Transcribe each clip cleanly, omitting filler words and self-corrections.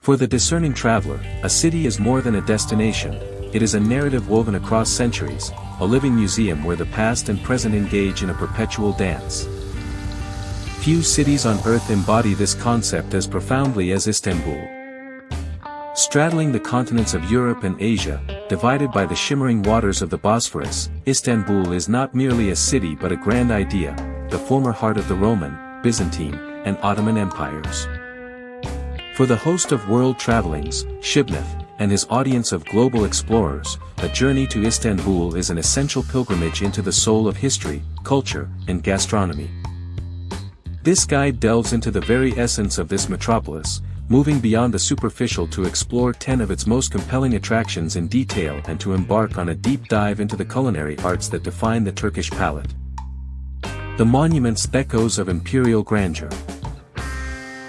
For the discerning traveler, a city is more than a destination, it is a narrative woven across centuries, a living museum where the past and present engage in a perpetual dance. Few cities on earth embody this concept as profoundly as Istanbul. Straddling the continents of Europe and Asia, divided by the shimmering waters of the Bosphorus, Istanbul is not merely a city but a grand idea, the former heart of the Roman, Byzantine, and Ottoman empires. For the host of World Travellingz, Shibnath, and his audience of global explorers, a journey to Istanbul is an essential pilgrimage into the soul of history, culture, and gastronomy. This guide delves into the very essence of this metropolis, moving beyond the superficial to explore 10 of its most compelling attractions in detail and to embark on a deep dive into the culinary arts that define the Turkish palate. The monument's echoes of imperial grandeur.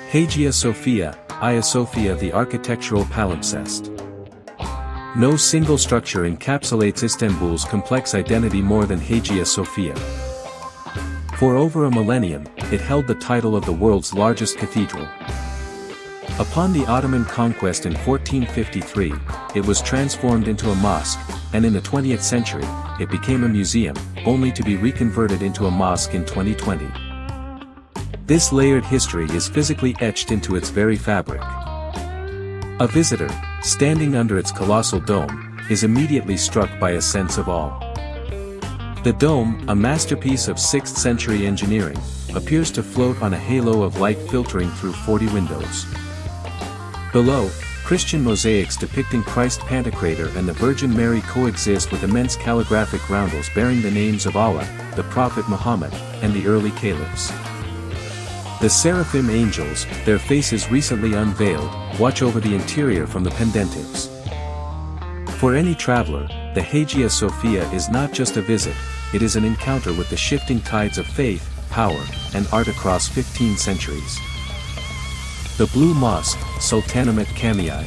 Hagia Sophia, the architectural palimpsest. No single structure encapsulates Istanbul's complex identity more than Hagia Sophia. For over a millennium, it held the title of the world's largest cathedral. Upon the Ottoman conquest in 1453, it was transformed into a mosque, and in the 20th century, it became a museum, only to be reconverted into a mosque in 2020. This layered history is physically etched into its very fabric. A visitor, standing under its colossal dome, is immediately struck by a sense of awe. The dome, a masterpiece of 6th century engineering, appears to float on a halo of light filtering through 40 windows. Below, Christian mosaics depicting Christ Pantocrator and the Virgin Mary coexist with immense calligraphic roundels bearing the names of Allah, the Prophet Muhammad, and the early caliphs. The seraphim angels, their faces recently unveiled, watch over the interior from the pendentives. For any traveler, the Hagia Sophia is not just a visit, it is an encounter with the shifting tides of faith, power, and art across 15 centuries. The Blue Mosque, Sultanahmet Camii.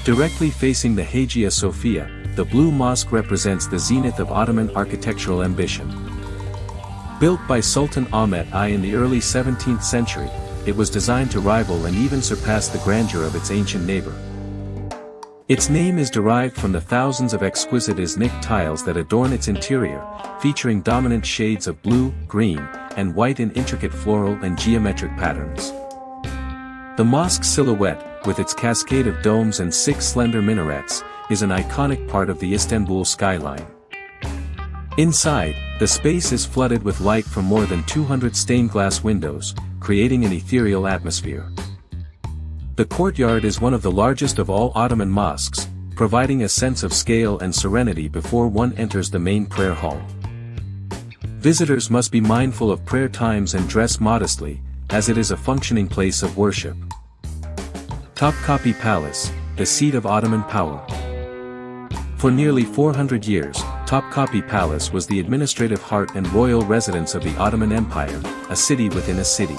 Directly facing the Hagia Sophia, the Blue Mosque represents the zenith of Ottoman architectural ambition. Built by Sultan Ahmet I in the early 17th century, it was designed to rival and even surpass the grandeur of its ancient neighbor. Its name is derived from the thousands of exquisite Iznik tiles that adorn its interior, featuring dominant shades of blue, green, and white in intricate floral and geometric patterns. The mosque's silhouette, with its cascade of domes and 6 slender minarets, is an iconic part of the Istanbul skyline. Inside, the space is flooded with light from more than 200 stained glass windows, creating an ethereal atmosphere. The courtyard is one of the largest of all Ottoman mosques, providing a sense of scale and serenity before one enters the main prayer hall. Visitors must be mindful of prayer times and dress modestly, as it is a functioning place of worship. Topkapi Palace, the seat of Ottoman power. For nearly 400 years, Topkapi Palace was the administrative heart and royal residence of the Ottoman Empire, a city within a city.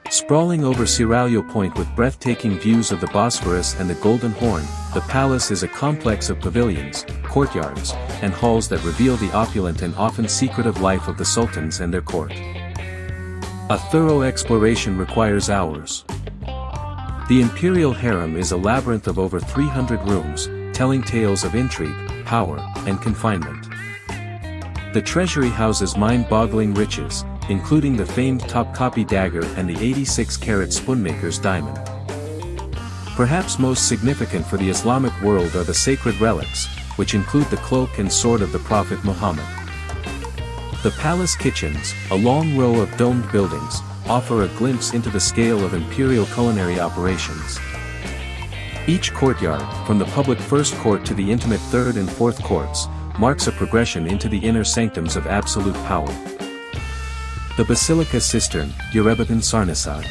Sprawling over Siralyo Point with breathtaking views of the Bosphorus and the Golden Horn, the palace is a complex of pavilions, courtyards, and halls that reveal the opulent and often secretive life of the sultans and their court. A thorough exploration requires hours. The imperial harem is a labyrinth of over 300 rooms, telling tales of intrigue, power, and confinement. The treasury houses mind-boggling riches, including the famed Topkapi dagger and the 86-carat spoonmaker's diamond. Perhaps most significant for the Islamic world are the sacred relics, which include the cloak and sword of the Prophet Muhammad. The palace kitchens, a long row of domed buildings, offer a glimpse into the scale of imperial culinary operations. Each courtyard, from the public first court to the intimate third and fourth courts, marks a progression into the inner sanctums of absolute power. The Basilica Cistern, Yerebatan Sarnasad.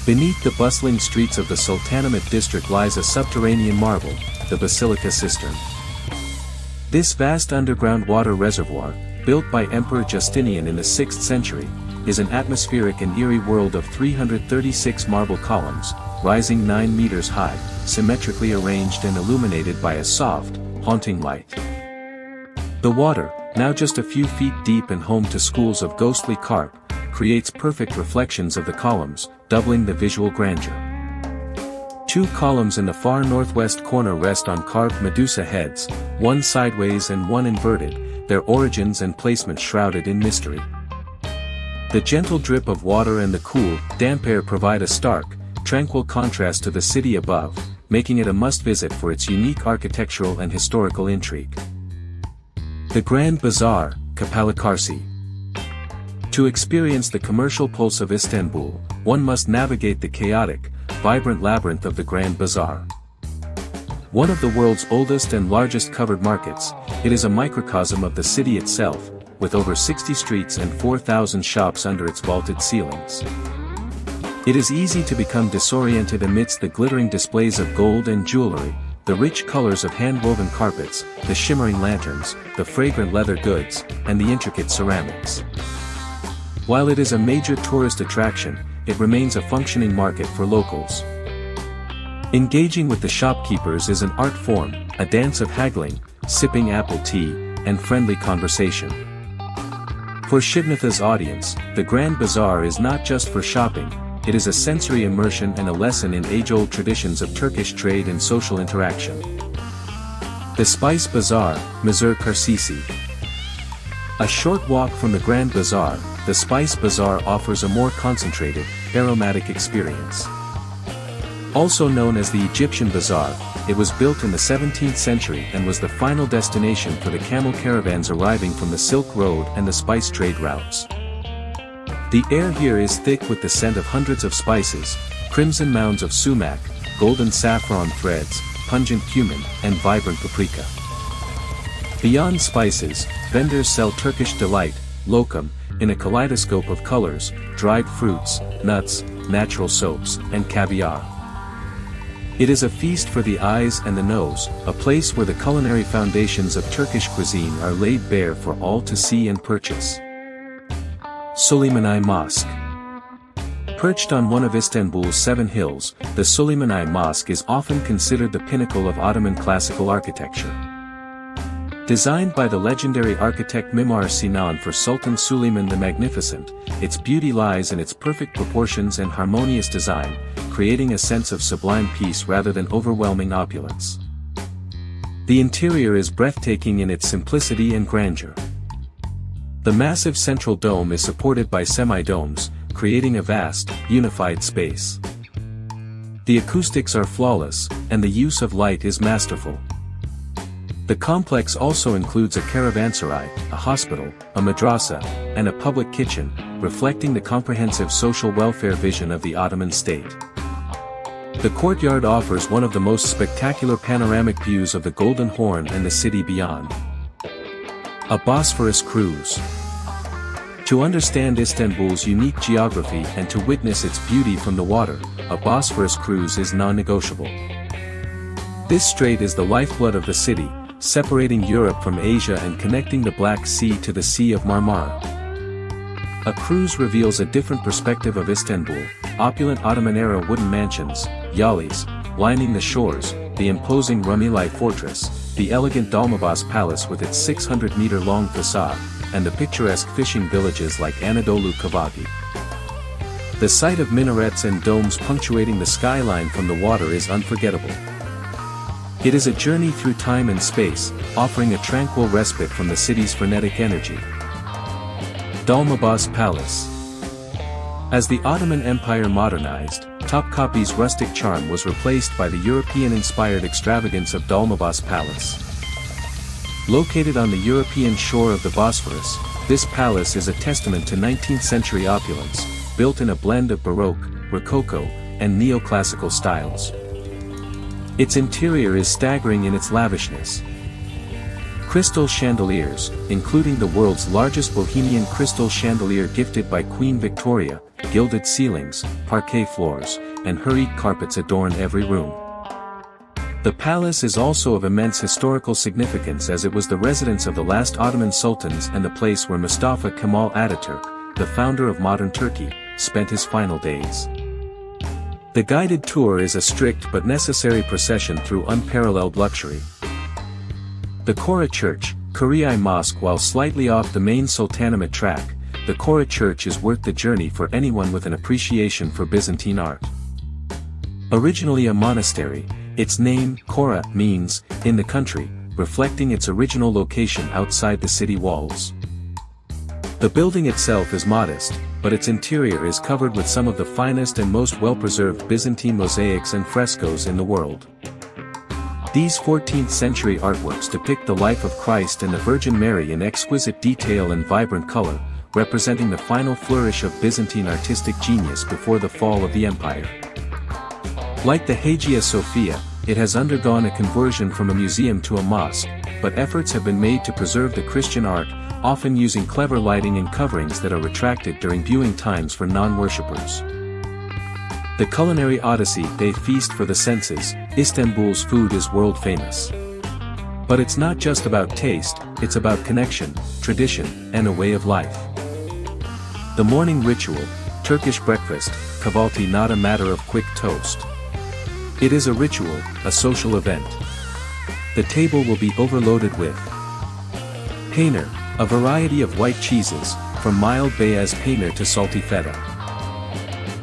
Beneath the bustling streets of the Sultanahmet district lies a subterranean marvel, the Basilica Cistern. This vast underground water reservoir, built by Emperor Justinian in the 6th century, is an atmospheric and eerie world of 336 marble columns, rising 9 meters high, symmetrically arranged and illuminated by a soft, haunting light. The water, now just a few feet deep and home to schools of ghostly carp, creates perfect reflections of the columns, doubling the visual grandeur. Two columns in the far northwest corner rest on carved Medusa heads, one sideways and one inverted, their origins and placement shrouded in mystery. The gentle drip of water and the cool, damp air provide a stark, tranquil contrast to the city above, making it a must-visit for its unique architectural and historical intrigue. The Grand Bazaar, Kapalı Çarşı. To experience the commercial pulse of Istanbul, one must navigate the chaotic, vibrant labyrinth of the Grand Bazaar. One of the world's oldest and largest covered markets, it is a microcosm of the city itself, with over 60 streets and 4,000 shops under its vaulted ceilings. It is easy to become disoriented amidst the glittering displays of gold and jewelry, the rich colors of hand-woven carpets, the shimmering lanterns, the fragrant leather goods, and the intricate ceramics. While it is a major tourist attraction, it remains a functioning market for locals. Engaging with the shopkeepers is an art form, a dance of haggling, sipping apple tea, and friendly conversation. For Shibnath's audience, the Grand Bazaar is not just for shopping, it is a sensory immersion and a lesson in age-old traditions of Turkish trade and social interaction. The Spice Bazaar, Mezar Karsisi. A short walk from the Grand Bazaar, the Spice Bazaar offers a more concentrated, aromatic experience. Also known as the Egyptian Bazaar, it was built in the 17th century and was the final destination for the camel caravans arriving from the Silk Road and the spice trade routes. The air here is thick with the scent of hundreds of spices, crimson mounds of sumac, golden saffron threads, pungent cumin, and vibrant paprika. Beyond spices, vendors sell Turkish delight, lokum, in a kaleidoscope of colors, dried fruits, nuts, natural soaps, and caviar. It is a feast for the eyes and the nose, a place where the culinary foundations of Turkish cuisine are laid bare for all to see and purchase. Süleymanı Mosque. Perched on one of Istanbul's 7 hills, the Süleymanı Mosque is often considered the pinnacle of Ottoman classical architecture. Designed by the legendary architect Mimar Sinan for Sultan Süleyman the Magnificent, its beauty lies in its perfect proportions and harmonious design, creating a sense of sublime peace rather than overwhelming opulence. The interior is breathtaking in its simplicity and grandeur. The massive central dome is supported by semi-domes, creating a vast, unified space. The acoustics are flawless, and the use of light is masterful. The complex also includes a caravanserai, a hospital, a madrasa, and a public kitchen, reflecting the comprehensive social welfare vision of the Ottoman state. The courtyard offers one of the most spectacular panoramic views of the Golden Horn and the city beyond. A Bosphorus Cruise. To understand Istanbul's unique geography and to witness its beauty from the water, a Bosphorus cruise is non-negotiable. This strait is the lifeblood of the city, separating Europe from Asia and connecting the Black Sea to the Sea of Marmara. A cruise reveals a different perspective of Istanbul, opulent Ottoman-era wooden mansions, yalis, lining the shores, the imposing Rumeli fortress, the elegant Dolmabahce Palace with its 600-meter-long facade, and the picturesque fishing villages like Anadolu Kavagi. The sight of minarets and domes punctuating the skyline from the water is unforgettable. It is a journey through time and space, offering a tranquil respite from the city's frenetic energy. Dolmabahce Palace. As the Ottoman Empire modernized, Topkapi's rustic charm was replaced by the European-inspired extravagance of Dolmabahce Palace. Located on the European shore of the Bosphorus, this palace is a testament to 19th-century opulence, built in a blend of Baroque, Rococo, and neoclassical styles. Its interior is staggering in its lavishness. Crystal chandeliers, including the world's largest Bohemian crystal chandelier gifted by Queen Victoria, gilded ceilings, parquet floors, and hurried carpets adorn every room. The palace is also of immense historical significance as it was the residence of the last Ottoman sultans and the place where Mustafa Kemal Ataturk, the founder of modern Turkey, spent his final days. The guided tour is a strict but necessary procession through unparalleled luxury. The Kora Church, Kuryai Mosque. While slightly off the main Sultanahmet track, the Kora Church is worth the journey for anyone with an appreciation for Byzantine art. Originally a monastery, its name, Kora, means, in the country, reflecting its original location outside the city walls. The building itself is modest, but its interior is covered with some of the finest and most well-preserved Byzantine mosaics and frescoes in the world. These 14th-century artworks depict the life of Christ and the Virgin Mary in exquisite detail and vibrant color, representing the final flourish of Byzantine artistic genius before the fall of the empire. Like the Hagia Sophia, it has undergone a conversion from a museum to a mosque, but efforts have been made to preserve the Christian art, often using clever lighting and coverings that are retracted during viewing times for non-worshippers. The culinary odyssey, a feast for the senses, Istanbul's food is world famous. But it's not just about taste, it's about connection, tradition, and a way of life. The morning ritual, Turkish breakfast, kahvaltı, not a matter of quick toast. It is a ritual, a social event. The table will be overloaded with peynir, a variety of white cheeses, from mild beyaz peynir to salty feta.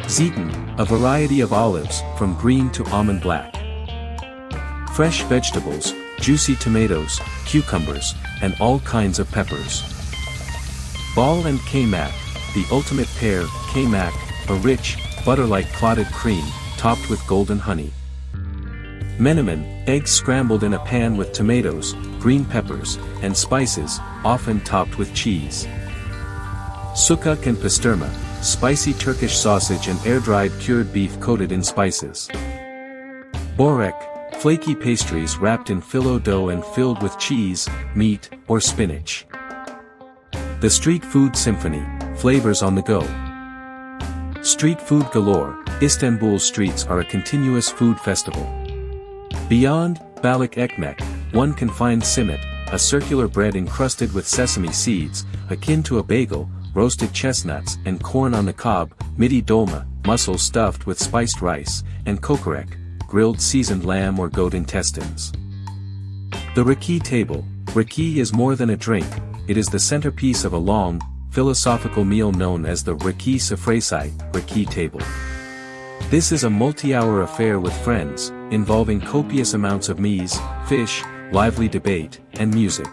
Zeytin, a variety of olives, from green to almond black. Fresh vegetables, juicy tomatoes, cucumbers, and all kinds of peppers. Bal and kaymak, the ultimate pair, kaymak, a rich, butter-like clotted cream, topped with golden honey. Menemen, eggs scrambled in a pan with tomatoes, green peppers, and spices, often topped with cheese. Sukak and pasturma, spicy Turkish sausage and air-dried cured beef coated in spices. Borek, flaky pastries wrapped in phyllo dough and filled with cheese, meat, or spinach. The street food symphony, flavors on the go. Street food galore, Istanbul's streets are a continuous food festival. Beyond Balık ekmek, one can find simit, a circular bread encrusted with sesame seeds, akin to a bagel, roasted chestnuts and corn on the cob, midi dolma, mussels stuffed with spiced rice, and kokorek, grilled seasoned lamb or goat intestines. The raki table. Raki is more than a drink, it is the centerpiece of a long, philosophical meal known as the raki sofrası, raki table. This is a multi-hour affair with friends, involving copious amounts of meze, fish, lively debate, and music.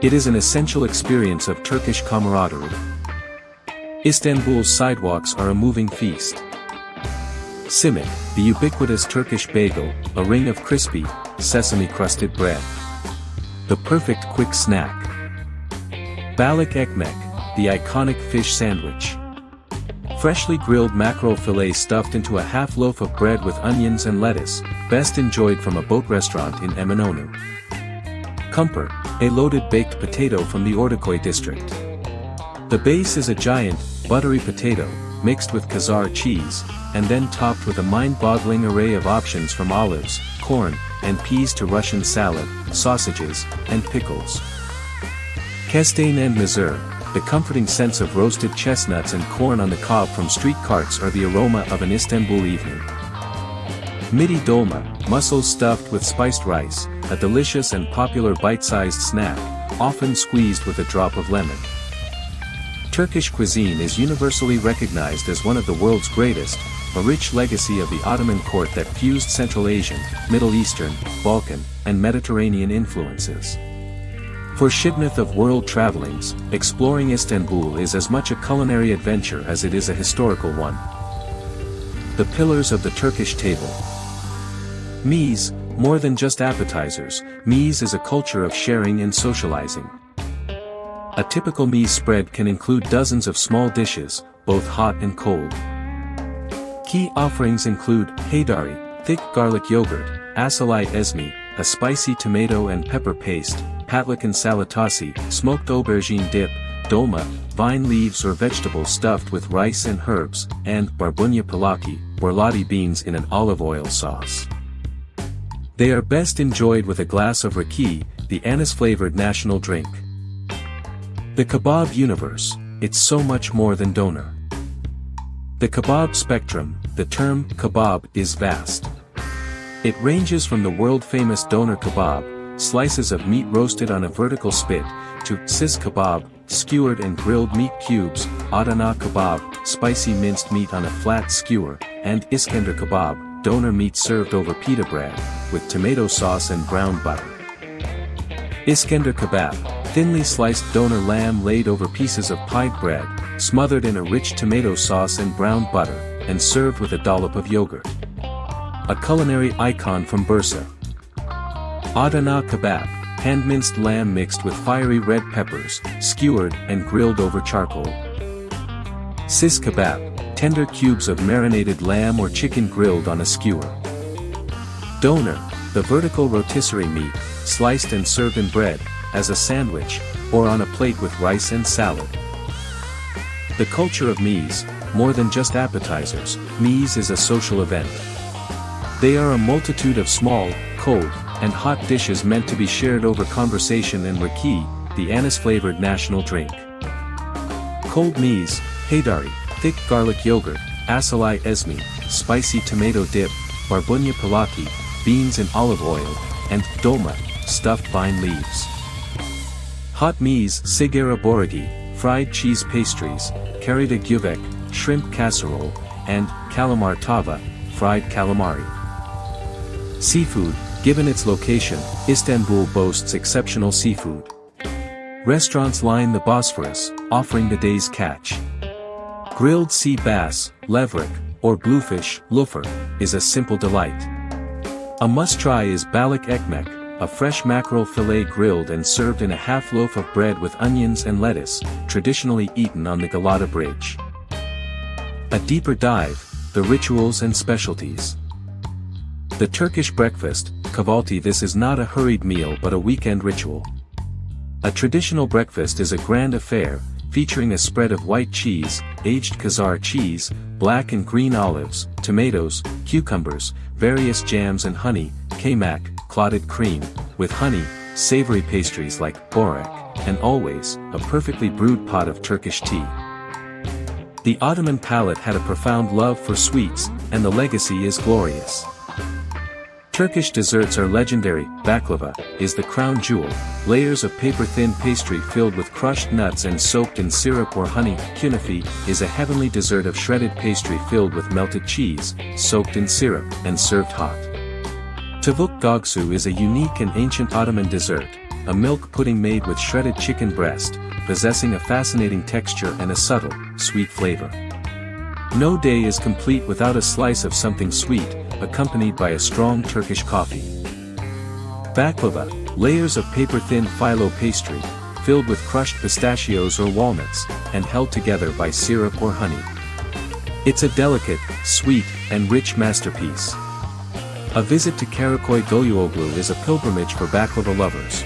It is an essential experience of Turkish camaraderie. Istanbul's sidewalks are a moving feast. Simit, the ubiquitous Turkish bagel, a ring of crispy, sesame-crusted bread. The perfect quick snack. Balık ekmek, the iconic fish sandwich. Freshly grilled mackerel fillet stuffed into a half loaf of bread with onions and lettuce, best enjoyed from a boat restaurant in Eminönü. Kumper, a loaded baked potato from the Ortaköy district. The base is a giant, buttery potato, mixed with Khazar cheese, and then topped with a mind-boggling array of options from olives, corn, and peas to Russian salad, sausages, and pickles. Kestane and mezur, the comforting sense of roasted chestnuts and corn on the cob from street carts are the aroma of an Istanbul evening. Midi dolma, mussels stuffed with spiced rice, a delicious and popular bite-sized snack, often squeezed with a drop of lemon. Turkish cuisine is universally recognized as one of the world's greatest, a rich legacy of the Ottoman court that fused Central Asian, Middle Eastern, Balkan, and Mediterranean influences. For Shibnath of World Travellingz, exploring Istanbul is as much a culinary adventure as it is a historical one. The pillars of the Turkish table. Meze, more than just appetizers, meze is a culture of sharing and socializing. A typical meze spread can include dozens of small dishes, both hot and cold. Key offerings include haydari, thick garlic yogurt, asalay ezmi, a spicy tomato and pepper paste, patlıcan salatası, smoked aubergine dip, dolma, vine leaves or vegetables stuffed with rice and herbs, and barbunya pilaki, borlotti beans in an olive oil sauce. They are best enjoyed with a glass of raki, the anise-flavored national drink. The kebab universe, it's so much more than doner. The kebab spectrum, the term kebab is vast. It ranges from the world-famous doner kebab, slices of meat roasted on a vertical spit, to sis kebab, skewered and grilled meat cubes, Adana kebab, spicy minced meat on a flat skewer, and Iskender kebab, doner meat served over pita bread, with tomato sauce and brown butter. Iskender kebab, thinly sliced doner lamb laid over pieces of pied bread, smothered in a rich tomato sauce and brown butter, and served with a dollop of yogurt. A culinary icon from Bursa. Adana kebab, hand-minced lamb mixed with fiery red peppers, skewered and grilled over charcoal. Sis kebab, tender cubes of marinated lamb or chicken grilled on a skewer. Doner, the vertical rotisserie meat, sliced and served in bread, as a sandwich, or on a plate with rice and salad. The culture of meze, more than just appetizers, meze is a social event. They are a multitude of small, cold, and hot dishes meant to be shared over conversation and raki, the anise-flavored national drink. Cold meze, haydari, thick garlic yogurt, asalai ezmi, spicy tomato dip, barbunya palaki, beans in olive oil, and dolma, stuffed vine leaves. Hot meze, sigara boragi, fried cheese pastries, karida gyuvek, shrimp casserole, and calamar tava, fried calamari. Seafood, given its location, Istanbul boasts exceptional seafood. Restaurants line the Bosphorus, offering the day's catch. Grilled sea bass, levrek, or bluefish, lufer, is a simple delight. A must-try is balik ekmek, a fresh mackerel fillet grilled and served in a half loaf of bread with onions and lettuce, traditionally eaten on the Galata Bridge. A deeper dive, the rituals and specialties. The Turkish breakfast, kahvaltı. This is not a hurried meal but a weekend ritual. A traditional breakfast is a grand affair, featuring a spread of white cheese, aged Khazar cheese, black and green olives, tomatoes, cucumbers, various jams and honey, kaymak, clotted cream, with honey, savory pastries like börek, and always, a perfectly brewed pot of Turkish tea. The Ottoman palate had a profound love for sweets, and the legacy is glorious. Turkish desserts are legendary. Baklava is the crown jewel, layers of paper-thin pastry filled with crushed nuts and soaked in syrup or honey. Künefe is a heavenly dessert of shredded pastry filled with melted cheese, soaked in syrup, and served hot. Tavuk göksu is a unique and ancient Ottoman dessert, a milk pudding made with shredded chicken breast, possessing a fascinating texture and a subtle, sweet flavor. No day is complete without a slice of something sweet, accompanied by a strong Turkish coffee. Baklava, layers of paper-thin phyllo pastry, filled with crushed pistachios or walnuts, and held together by syrup or honey. It's a delicate, sweet, and rich masterpiece. A visit to Karakoy Gölüoğlu is a pilgrimage for baklava lovers.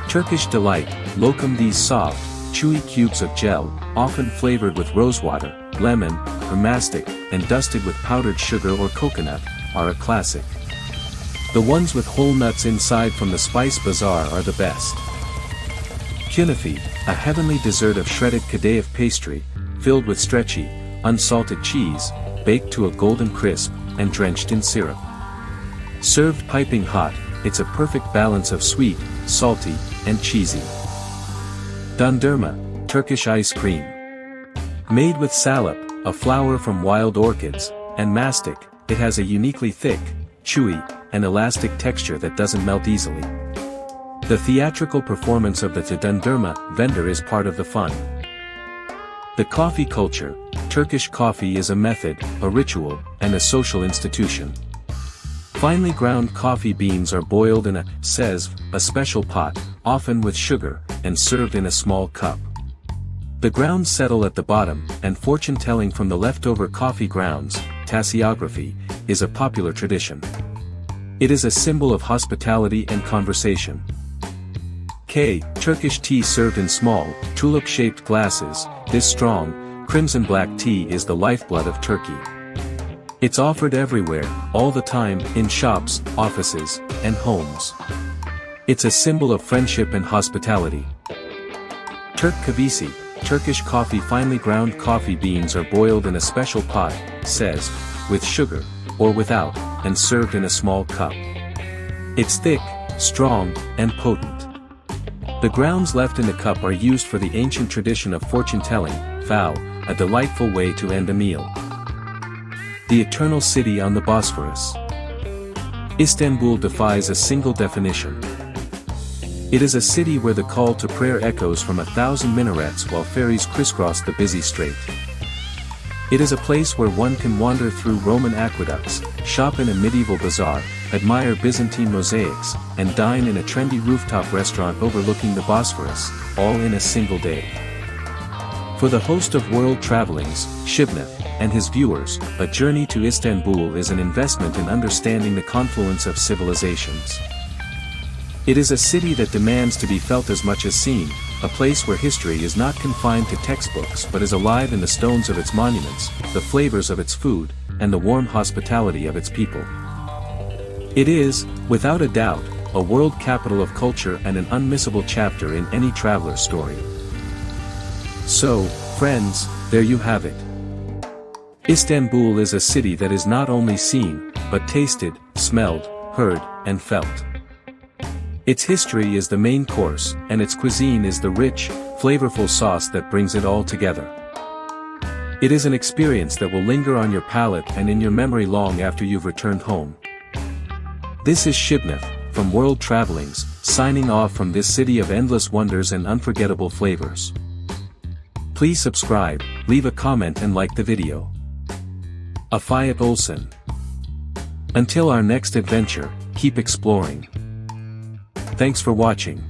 Turkish delight, lokum. These soft, chewy cubes of gel, often flavored with rosewater, lemon, or mastic, and dusted with powdered sugar or coconut, are a classic. The ones with whole nuts inside from the Spice Bazaar are the best. Künefe, a heavenly dessert of shredded kadayif pastry, filled with stretchy, unsalted cheese, baked to a golden crisp, and drenched in syrup. Served piping hot, it's a perfect balance of sweet, salty, and cheesy. Dondurma, Turkish ice cream. Made with salep, a flower from wild orchids, and mastic, it has a uniquely thick, chewy, and elastic texture that doesn't melt easily. The theatrical performance of the dondurma vendor is part of the fun. The coffee culture. Turkish coffee is a method, a ritual, and a social institution. Finely ground coffee beans are boiled in a sezv, a special pot, often with sugar, and served in a small cup. The grounds settle at the bottom, and fortune-telling from the leftover coffee grounds, tassiography, is a popular tradition. It is a symbol of hospitality and conversation. Turkish tea served in small, tulip-shaped glasses. This strong, crimson black tea is the lifeblood of Turkey. It's offered everywhere, all the time, in shops, offices, and homes. It's a symbol of friendship and hospitality. Türk kahvesi, Turkish coffee. Finely ground coffee beans are boiled in a special pot, sezv, with sugar, or without, and served in a small cup. It's thick, strong, and potent. The grounds left in the cup are used for the ancient tradition of fortune-telling, fal, a delightful way to end a meal. the eternal city on the Bosphorus. Istanbul defies a single definition. It is a city where the call to prayer echoes from 1,000 minarets while ferries crisscross the busy strait. It is a place where one can wander through Roman aqueducts, shop in a medieval bazaar, admire Byzantine mosaics, and dine in a trendy rooftop restaurant overlooking the Bosphorus, all in a single day. For the host of World Travellingz, Shibnath, and his viewers, a journey to Istanbul is an investment in understanding the confluence of civilizations. It is a city that demands to be felt as much as seen, a place where history is not confined to textbooks but is alive in the stones of its monuments, the flavors of its food, and the warm hospitality of its people. It is, without a doubt, a world capital of culture and an unmissable chapter in any traveler's story. So, friends, there you have it. Istanbul is a city that is not only seen, but tasted, smelled, heard, and felt. Its history is the main course, and its cuisine is the rich, flavorful sauce that brings it all together. It is an experience that will linger on your palate and in your memory long after you've returned home. This is Shibnath, from World Travellingz, signing off from this city of endless wonders and unforgettable flavors. Please subscribe, leave a comment and like the video. Afiyet olsun. Until our next adventure, keep exploring. Thanks for watching.